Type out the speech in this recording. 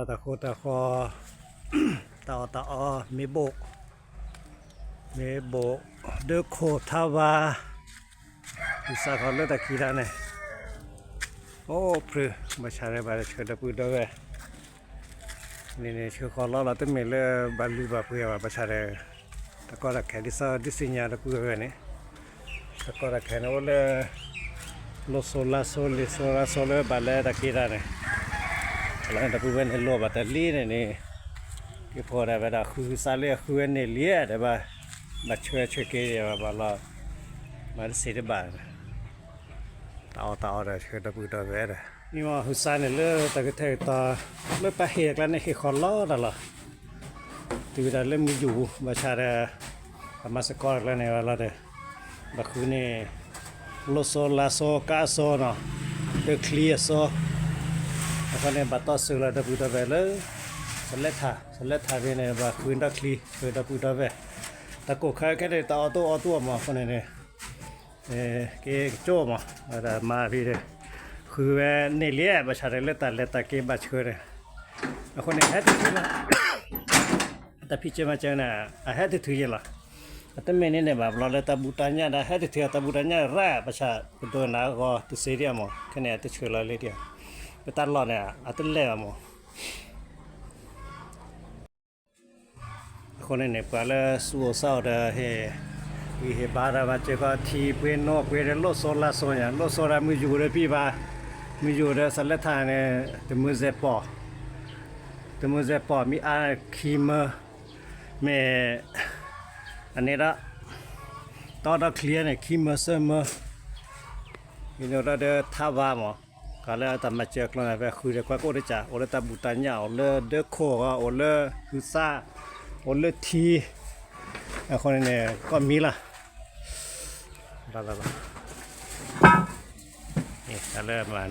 เราตะโคตะคอตาตาอมีโบกเดอโคทาวาอิสาเขาเลือดตะกี้แล้วเนี่ยโอ้พรึมาชาเรบาร์เชิดตะปูดด้วยนี่เชื่อขอเราต้องมีเลือบาลูบาเพื่อมาชาเรตะก็รักแค่ดิซาดิสิญญาตะปูด้วยเนี่ยตะก็รักแค่นั้นว่าเลยโลโซลาโซลิโซลาโซเลบาเลตะกี้แล้วเนี่ยแล้วตะปูเป็นเฮลโลบาตะลีเนี่ยที่พอได้ไปได้คือสาเลียคือเนี่ยเลี้ยได้ป่ะมาช่วยเกลี่ยมาละมาเสียบ้างต่อเลยช่วยตะปูตะเวดนี่ว่าหุสานเนี่ยเลือตะกี้เธอต่อเลือไปเหตุแล้วเนี่ยคือคนล้อแล้วล่ะตื่นแต่เริ่มมีอยู่มาชาเดมาสกอร์แล้วเนี่ยว่าละเด้บักคือเนี่ยโลโซลาโซกาโซเนาะเดอเคลียโซแล้วก็เนี่ยบัตรต่อสู้แล้วตะปูตะเวเลยสเลทาเนี่ยว่าคืนตะคลีคืนตะปูตะเวตะโกแค่ได้ต่อตัวมาคนเนี่ยเกโจ้มาแต่มาพี่เลยคือว่าเนี่ยเลี้ยบชาเรเลตาเกบัชคือเลยคนเนี่ยแฮตถือละแต่พี่เจมาเจอน่ะแฮตถือยังละแต่เมนี่เนี่ยแบบเราเลยตาบูตานี่ได้แฮตถือตาบูตานี่ร่าประชาตัวน้าก็ตุเสียมั้งแค่เนี่ยตุเชื่อเราเลยเดียวไปตัดหลอดเนี่ยตุเล่มั้งคนเนี่ยปลาสู้เศร้าเด้อเฮวิเฮบารามาเจก็ทีเปนโนเปนโลโซลาโซเนี่ยโลโซรามืออยู่เลยพี่บามืออยู่เลยสัลเลทาเนี่ยแต่มือเจ็บปอมีอาคีมเมอันนี้ละตอนเราเคลียร์เนี่ยคีมเสมอนี่เราเดท่าวามอก็เลยตามมาเจอกันไปคุยกันก็ได้จ้ะโอเลตาบุตรเนี่ยโอเลเดโคก็โอเลฮุซ่าโอเลทีคนนี้ก็มีละนี่ก็เริ่มมา